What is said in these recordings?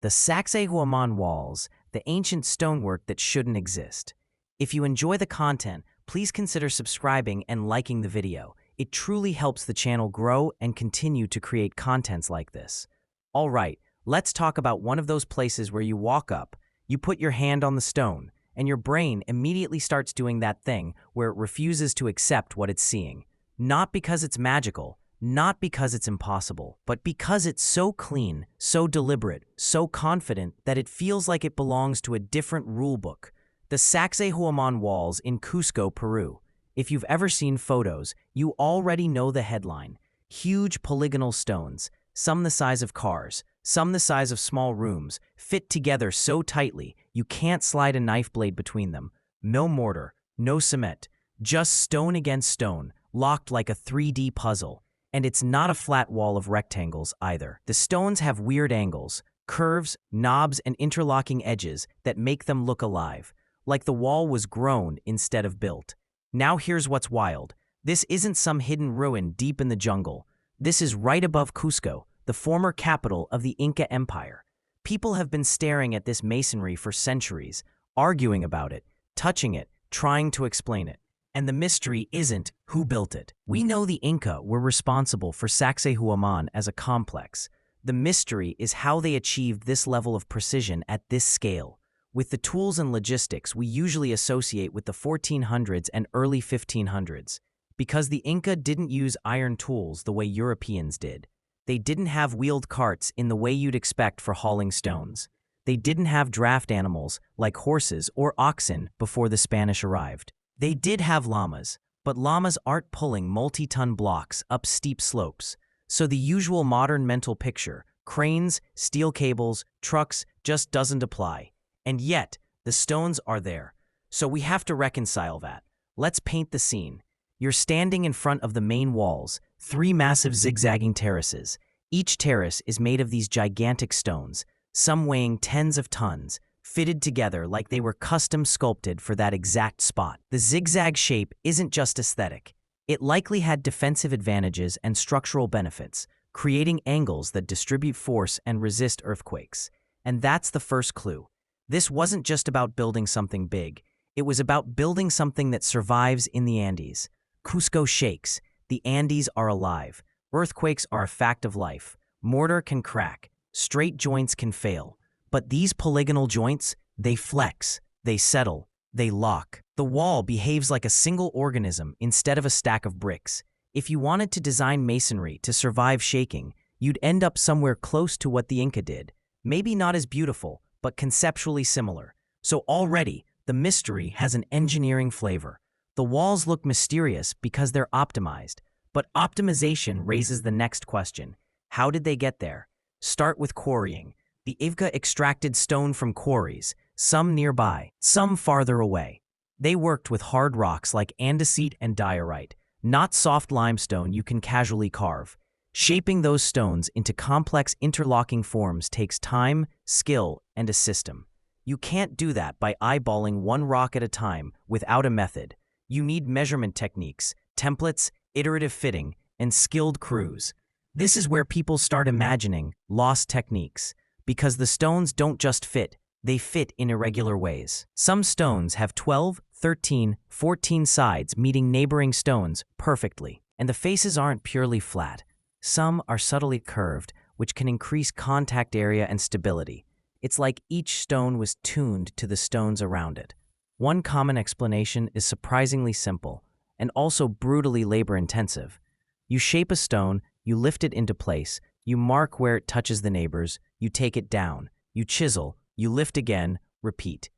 the Sacsayhuamán walls, the ancient stonework that shouldn't exist. If you enjoy the content, please consider subscribing and liking the video. It truly helps the channel grow and continue to create contents like this. All right, let's talk about one of those places where you walk up, you put your hand on the stone, and your brain immediately starts doing that thing where it refuses to accept what it's seeing. Not because it's magical, not because it's impossible, but because it's so clean, so deliberate, so confident that it feels like it belongs to a different rulebook. The Sacsayhuamán walls in Cusco, Peru. If you've ever seen photos, you already know the headline. Huge polygonal stones, some the size of cars, some the size of small rooms, fit together so tightly you can't slide a knife blade between them. No mortar, no cement, just stone against stone, locked like a 3D puzzle. And it's not a flat wall of rectangles either. The stones have weird angles, curves, knobs, and interlocking edges that make them look alive, like the wall was grown instead of built. Now here's what's wild. This isn't some hidden ruin deep in the jungle. This is right above Cusco, the former capital of the Inca Empire. People have been staring at this masonry for centuries, arguing about it, touching it, trying to explain it. And the mystery isn't who built it. We know the Inca were responsible for Sacsayhuamán as a complex. The mystery is how they achieved this level of precision at this scale, with the tools and logistics we usually associate with the 1400s and early 1500s. Because the Inca didn't use iron tools the way Europeans did. They didn't have wheeled carts in the way you'd expect for hauling stones. They didn't have draft animals like horses or oxen before the Spanish arrived. They did have llamas, but llamas aren't pulling multi-ton blocks up steep slopes. So the usual modern mental picture, cranes, steel cables, trucks, just doesn't apply. And yet, the stones are there. So we have to reconcile that. Let's paint the scene. You're standing in front of the main walls, 3 massive zigzagging terraces. Each terrace is made of these gigantic stones, some weighing tens of tons, fitted together like they were custom sculpted for that exact spot. The zigzag shape isn't just aesthetic. It likely had defensive advantages and structural benefits, creating angles that distribute force and resist earthquakes. And that's the first clue. This wasn't just about building something big. It was about building something that survives in the Andes. Cusco shakes. The Andes are alive. Earthquakes are a fact of life. Mortar can crack. Straight joints can fail. But these polygonal joints, they flex, they settle, they lock. The wall behaves like a single organism instead of a stack of bricks. If you wanted to design masonry to survive shaking, you'd end up somewhere close to what the Inca did. Maybe not as beautiful, but conceptually similar. So already, the mystery has an engineering flavor. The walls look mysterious because they're optimized. But optimization raises the next question. How did they get there? Start with quarrying. The Inca extracted stone from quarries, some nearby, some farther away. They worked with hard rocks like andesite and diorite, not soft limestone you can casually carve. Shaping those stones into complex interlocking forms takes time, skill, and a system. You can't do that by eyeballing one rock at a time without a method. You need measurement techniques, templates, iterative fitting, and skilled crews. This is where people start imagining lost techniques. Because the stones don't just fit, they fit in irregular ways. Some stones have 12, 13, 14 sides meeting neighboring stones perfectly, and the faces aren't purely flat. Some are subtly curved, which can increase contact area and stability. It's like each stone was tuned to the stones around it. One common explanation is surprisingly simple, and also brutally labor-intensive. You shape a stone, you lift it into place, you mark where it touches the neighbors, you take it down, you chisel, you lift again, repeat.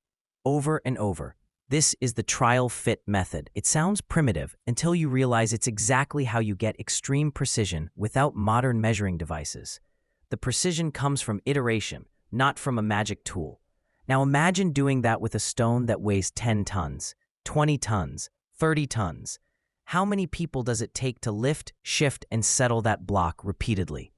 Over and over. This is the trial fit method. It sounds primitive until you realize it's exactly how you get extreme precision without modern measuring devices. The precision comes from iteration, not from a magic tool. Now imagine doing that with a stone that weighs 10 tons, 20 tons, 30 tons. How many people does it take to lift, shift, and settle that block repeatedly?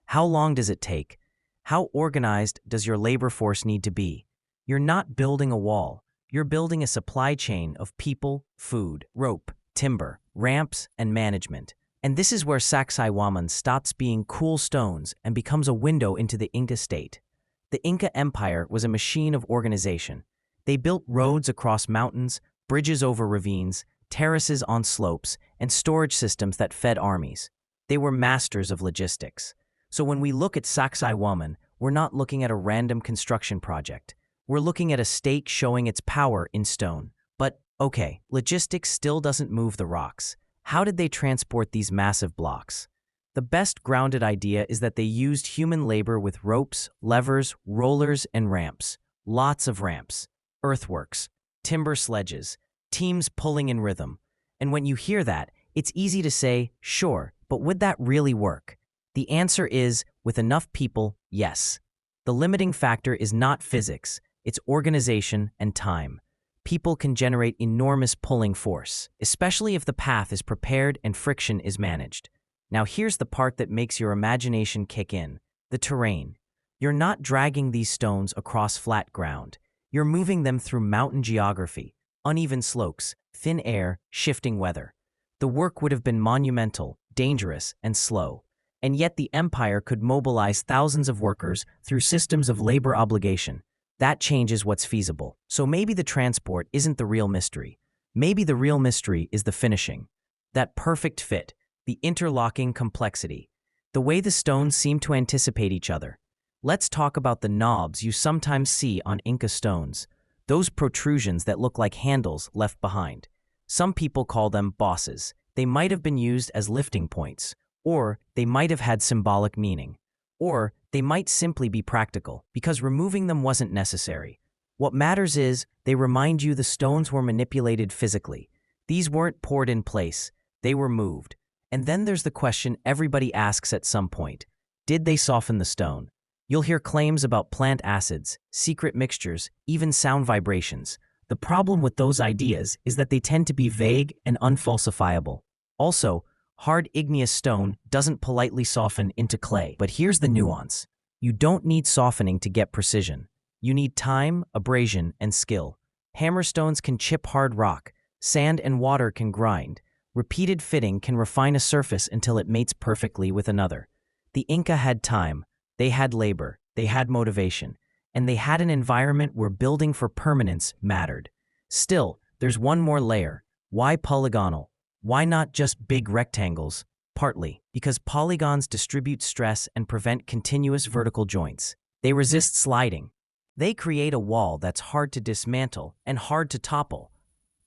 How long does it take? How organized does your labor force need to be? You're not building a wall. You're building a supply chain of people, food, rope, timber, ramps, and management. And this is where Sacsayhuamán stops being cool stones and becomes a window into the Inca state. The Inca Empire was a machine of organization. They built roads across mountains, bridges over ravines, terraces on slopes, and storage systems that fed armies. They were masters of logistics. So when we look at Sacsayhuamán, we're not looking at a random construction project. We're looking at a stake showing its power in stone. But, okay, logistics still doesn't move the rocks. How did they transport these massive blocks? The best grounded idea is that they used human labor with ropes, levers, rollers, and ramps. Lots of ramps. Earthworks, timber sledges, teams pulling in rhythm. And when you hear that, it's easy to say, sure, but would that really work? The answer is, with enough people, yes. The limiting factor is not physics, it's organization and time. People can generate enormous pulling force, especially if the path is prepared and friction is managed. Now here's the part that makes your imagination kick in, the terrain. You're not dragging these stones across flat ground. You're moving them through mountain geography, uneven slopes, thin air, shifting weather. The work would have been monumental, dangerous, and slow. And yet the empire could mobilize thousands of workers through systems of labor obligation. That changes what's feasible. So maybe the transport isn't the real mystery. Maybe the real mystery is the finishing. That perfect fit, the interlocking complexity, the way the stones seem to anticipate each other. Let's talk about the knobs you sometimes see on Inca stones, those protrusions that look like handles left behind. Some people call them bosses. They might have been used as lifting points, or they might have had symbolic meaning, or they might simply be practical, because removing them wasn't necessary. What matters is, they remind you the stones were manipulated physically. These weren't poured in place, they were moved. And then there's the question everybody asks at some point. Did they soften the stone? You'll hear claims about plant acids, secret mixtures, even sound vibrations. The problem with those ideas is that they tend to be vague and unfalsifiable. Also, hard igneous stone doesn't politely soften into clay. But here's the nuance. You don't need softening to get precision. You need time, abrasion, and skill. Hammerstones can chip hard rock. Sand and water can grind. Repeated fitting can refine a surface until it mates perfectly with another. The Inca had time. They had labor, they had motivation, and they had an environment where building for permanence mattered. Still, there's one more layer. Why polygonal? Why not just big rectangles? Partly because polygons distribute stress and prevent continuous vertical joints. They resist sliding. They create a wall that's hard to dismantle and hard to topple.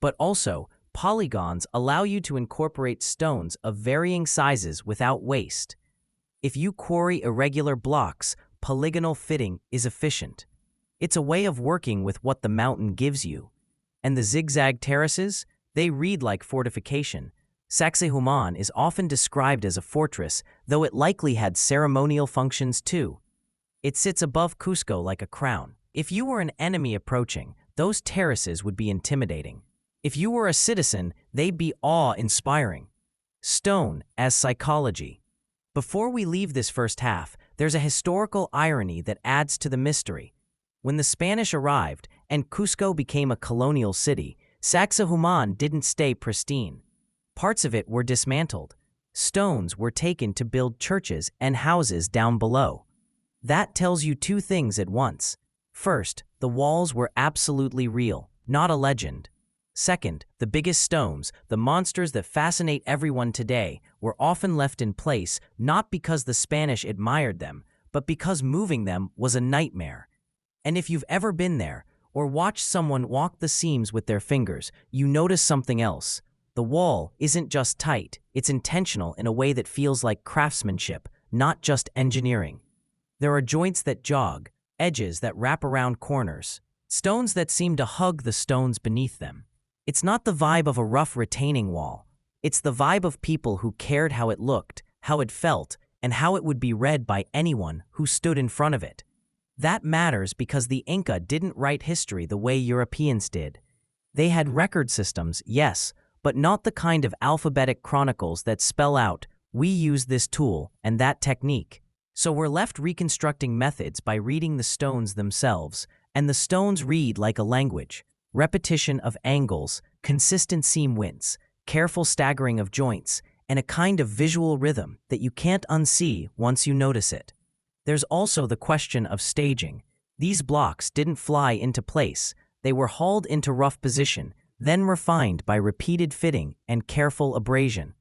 But also, polygons allow you to incorporate stones of varying sizes without waste. If you quarry irregular blocks, polygonal fitting is efficient. It's a way of working with what the mountain gives you. And the zigzag terraces? They read like fortification. Sacsayhuamán is often described as a fortress, though it likely had ceremonial functions too. It sits above Cusco like a crown. If you were an enemy approaching, those terraces would be intimidating. If you were a citizen, they'd be awe-inspiring. Stone as psychology. Before we leave this first half, there's a historical irony that adds to the mystery. When the Spanish arrived and Cusco became a colonial city, Sacsayhuamán didn't stay pristine. Parts of it were dismantled. Stones were taken to build churches and houses down below. That tells you two things at once. First, the walls were absolutely real, not a legend. Second, the biggest stones, the monsters that fascinate everyone today, were often left in place not because the Spanish admired them, but because moving them was a nightmare. And if you've ever been there, or watched someone walk the seams with their fingers, you notice something else. The wall isn't just tight, it's intentional in a way that feels like craftsmanship, not just engineering. There are joints that jog, edges that wrap around corners, stones that seem to hug the stones beneath them. It's not the vibe of a rough retaining wall. It's the vibe of people who cared how it looked, how it felt, and how it would be read by anyone who stood in front of it. That matters because the Inca didn't write history the way Europeans did. They had record systems, yes, but not the kind of alphabetic chronicles that spell out, we use this tool and that technique. So we're left reconstructing methods by reading the stones themselves, and the stones read like a language. Repetition of angles, consistent seam winds, careful staggering of joints, and a kind of visual rhythm that you can't unsee once you notice it. There's also the question of staging. These blocks didn't fly into place. They were hauled into rough position, then refined by repeated fitting and careful abrasion.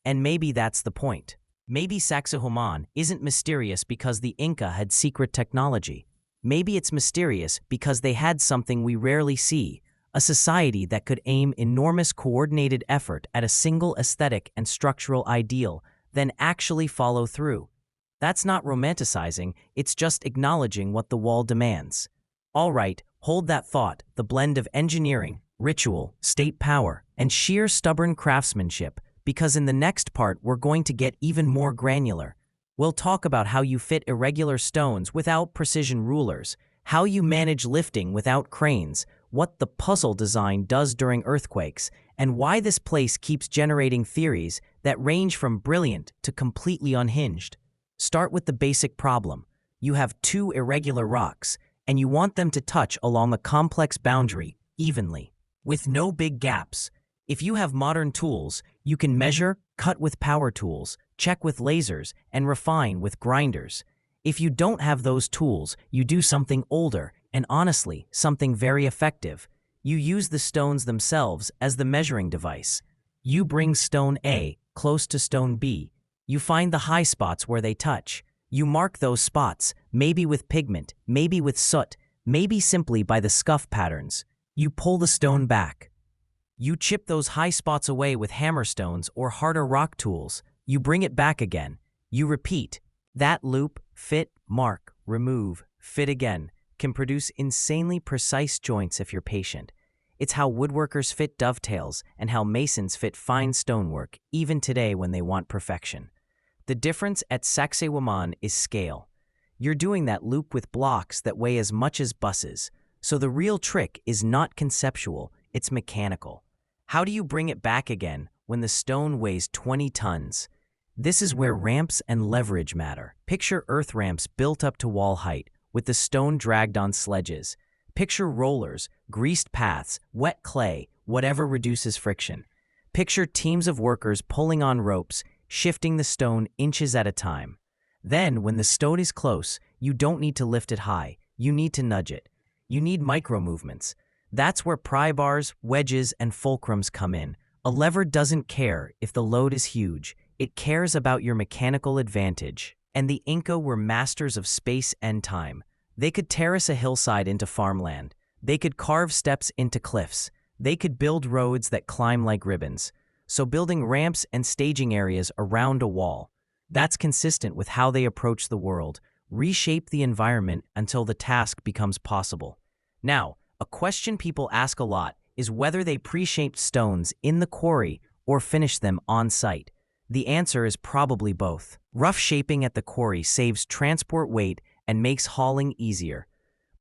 And maybe that's the point. Maybe Sacsayhuamán isn't mysterious because the Inca had secret technology. Maybe it's mysterious because they had something we rarely see, a society that could aim enormous coordinated effort at a single aesthetic and structural ideal, then actually follow through. That's not romanticizing, it's just acknowledging what the wall demands. All right, hold that thought, the blend of engineering, ritual, state power, and sheer stubborn craftsmanship, because in the next part we're going to get even more granular. We'll talk about how you fit irregular stones without precision rulers, how you manage lifting without cranes, what the puzzle design does during earthquakes, and why this place keeps generating theories that range from brilliant to completely unhinged. Start with the basic problem. You have two irregular rocks, and you want them to touch along a complex boundary evenly, with no big gaps. If you have modern tools, you can measure, cut with power tools, check with lasers, and refine with grinders. If you don't have those tools, you do something older, and honestly, something very effective. You use the stones themselves as the measuring device. You bring stone A close to stone B. You find the high spots where they touch. You mark those spots, maybe with pigment, maybe with soot, maybe simply by the scuff patterns. You pull the stone back. You chip those high spots away with hammerstones or harder rock tools. You bring it back again. You repeat. That loop, fit, mark, remove, fit again, can produce insanely precise joints if you're patient. It's how woodworkers fit dovetails and how masons fit fine stonework, even today when they want perfection. The difference at Sacsayhuamán is scale. You're doing that loop with blocks that weigh as much as buses. So the real trick is not conceptual, it's mechanical. How do you bring it back again when the stone weighs 20 tons? This is where ramps and leverage matter. Picture earth ramps built up to wall height, with the stone dragged on sledges. Picture rollers, greased paths, wet clay, whatever reduces friction. Picture teams of workers pulling on ropes, shifting the stone inches at a time. Then, when the stone is close, you don't need to lift it high, you need to nudge it. You need micro-movements. That's where pry bars, wedges, and fulcrums come in. A lever doesn't care if the load is huge, it cares about your mechanical advantage. And the Inca were masters of space and time. They could terrace a hillside into farmland. They could carve steps into cliffs. They could build roads that climb like ribbons. So building ramps and staging areas around a wall, that's consistent with how they approach the world, reshape the environment until the task becomes possible. Now, a question people ask a lot is whether they pre-shaped stones in the quarry or finished them on site. The answer is probably both. Rough shaping at the quarry saves transport weight and makes hauling easier.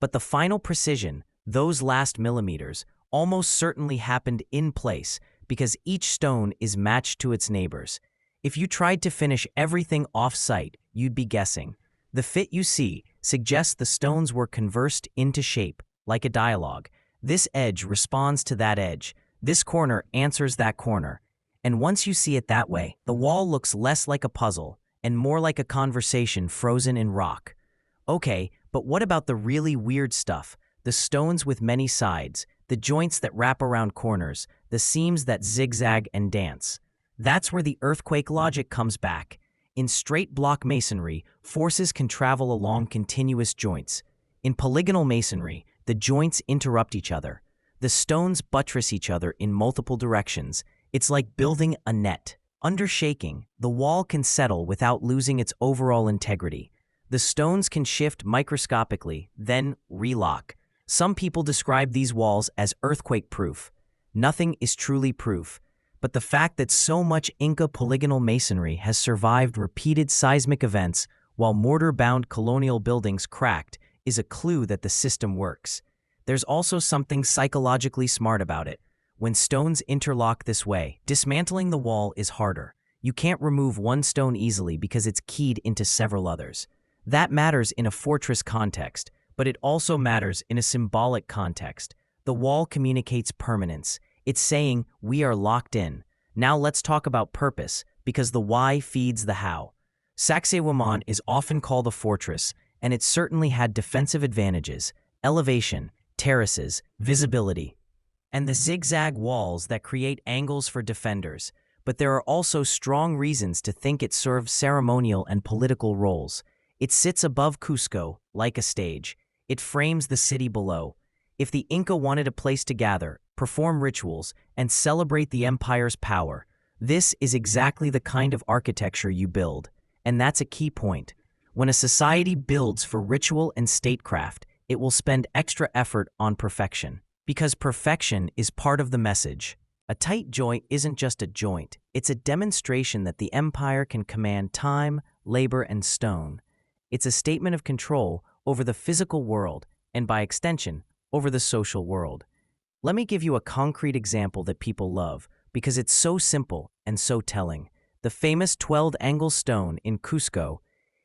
But the final precision, those last millimeters, almost certainly happened in place because each stone is matched to its neighbors. If you tried to finish everything off-site, you'd be guessing. The fit you see suggests the stones were conversed into shape, like a dialogue. This edge responds to that edge. This corner answers that corner. And once you see it that way, the wall looks less like a puzzle and more like a conversation frozen in rock. Okay, but what about the really weird stuff? The stones with many sides, the joints that wrap around corners, the seams that zigzag and dance. That's where the earthquake logic comes back. In straight block masonry, forces can travel along continuous joints. In polygonal masonry, the joints interrupt each other. The stones buttress each other in multiple directions. It's like building a net. Under shaking, the wall can settle without losing its overall integrity. The stones can shift microscopically, then relock. Some people describe these walls as earthquake-proof. Nothing is truly proof, but the fact that so much Inca polygonal masonry has survived repeated seismic events while mortar-bound colonial buildings cracked is a clue that the system works. There's also something psychologically smart about it. When stones interlock this way, dismantling the wall is harder. You can't remove one stone easily because it's keyed into several others. That matters in a fortress context, but it also matters in a symbolic context. The wall communicates permanence. It's saying, we are locked in. Now let's talk about purpose, because the why feeds the how. Sacsayhuamán is often called a fortress, and it certainly had defensive advantages: elevation, terraces, visibility, and the zigzag walls that create angles for defenders. But there are also strong reasons to think it served ceremonial and political roles. It sits above Cusco, like a stage. It frames the city below. If the Inca wanted a place to gather, perform rituals, and celebrate the empire's power, this is exactly the kind of architecture you build. And that's a key point. When a society builds for ritual and statecraft, it will spend extra effort on perfection. Because perfection is part of the message. A tight joint isn't just a joint, it's a demonstration that the empire can command time, labor, and stone. It's a statement of control over the physical world, and by extension, over the social world. Let me give you a concrete example that people love, because it's so simple and so telling. The famous 12-angle stone in Cusco.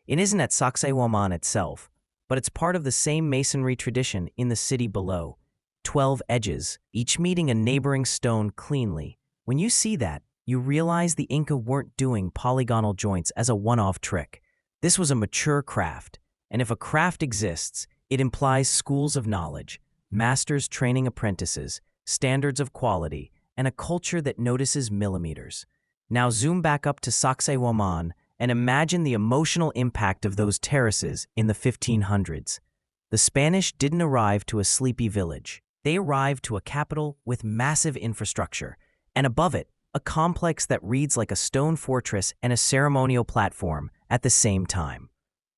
It isn't at Sacsayhuamán itself, but it's part of the same masonry tradition in the city below. 12 edges, each meeting a neighboring stone cleanly. When you see that, you realize the Inca weren't doing polygonal joints as a one-off trick. This was a mature craft, and if a craft exists, it implies schools of knowledge, masters training apprentices, standards of quality, and a culture that notices millimeters. Now zoom back up to Sacsayhuamán and imagine the emotional impact of those terraces in the 1500s. The Spanish didn't arrive to a sleepy village. They arrived to a capital with massive infrastructure, and above it, a complex that reads like a stone fortress and a ceremonial platform at the same time.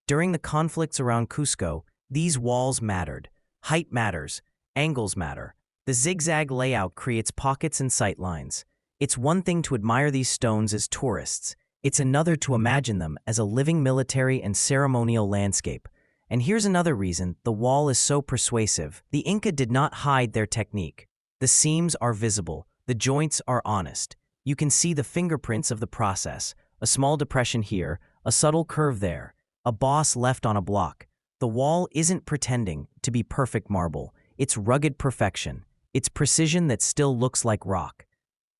During the conflicts around Cusco, these walls mattered. Height matters, angles matter. The zigzag layout creates pockets and sightlines. It's one thing to admire these stones as tourists. It's another to imagine them as a living military and ceremonial landscape. And here's another reason the wall is so persuasive. The Inca did not hide their technique. The seams are visible. The joints are honest. You can see the fingerprints of the process. A small depression here, a subtle curve there, a boss left on a block. The wall isn't pretending to be perfect marble. It's rugged perfection. It's precision that still looks like rock.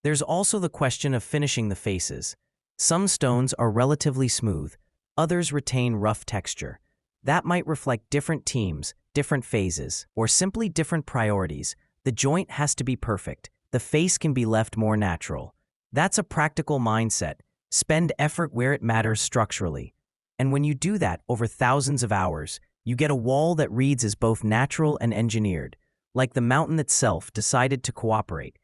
There's also the question of finishing the faces. Some stones are relatively smooth. Others retain rough texture. That might reflect different teams, different phases, or simply different priorities. The joint has to be perfect. The face can be left more natural. That's a practical mindset. Spend effort where it matters structurally. And when you do that over thousands of hours, you get a wall that reads as both natural and engineered, like the mountain itself decided to cooperate.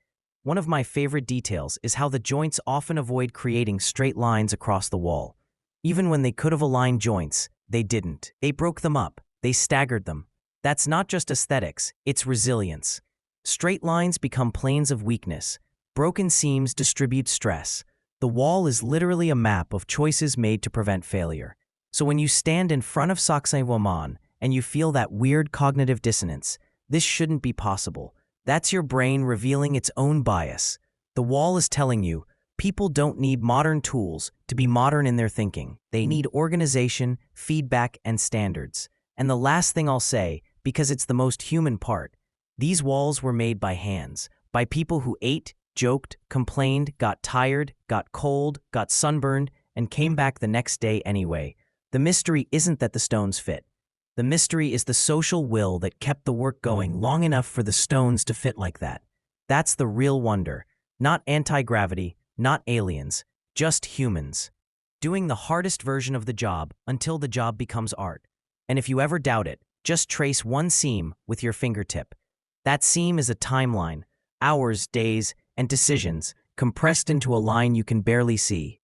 One of my favorite details is how the joints often avoid creating straight lines across the wall. Even when they could have aligned joints, they didn't. They broke them up. They staggered them. That's not just aesthetics, it's resilience. Straight lines become planes of weakness. Broken seams distribute stress. The wall is literally a map of choices made to prevent failure. So when you stand in front of Sacsayhuamán and you feel that weird cognitive dissonance, this shouldn't be possible. That's your brain revealing its own bias. The wall is telling you, people don't need modern tools to be modern in their thinking. They need organization, feedback, and standards. And the last thing I'll say, because it's the most human part, these walls were made by hands, by people who ate, joked, complained, got tired, got cold, got sunburned, and came back the next day anyway. The mystery isn't that the stones fit. The mystery is the social will that kept the work going long enough for the stones to fit like that. That's the real wonder. Not anti-gravity, not aliens, just humans. Doing the hardest version of the job until the job becomes art. And if you ever doubt it, just trace one seam with your fingertip. That seam is a timeline, hours, days, and decisions compressed into a line you can barely see.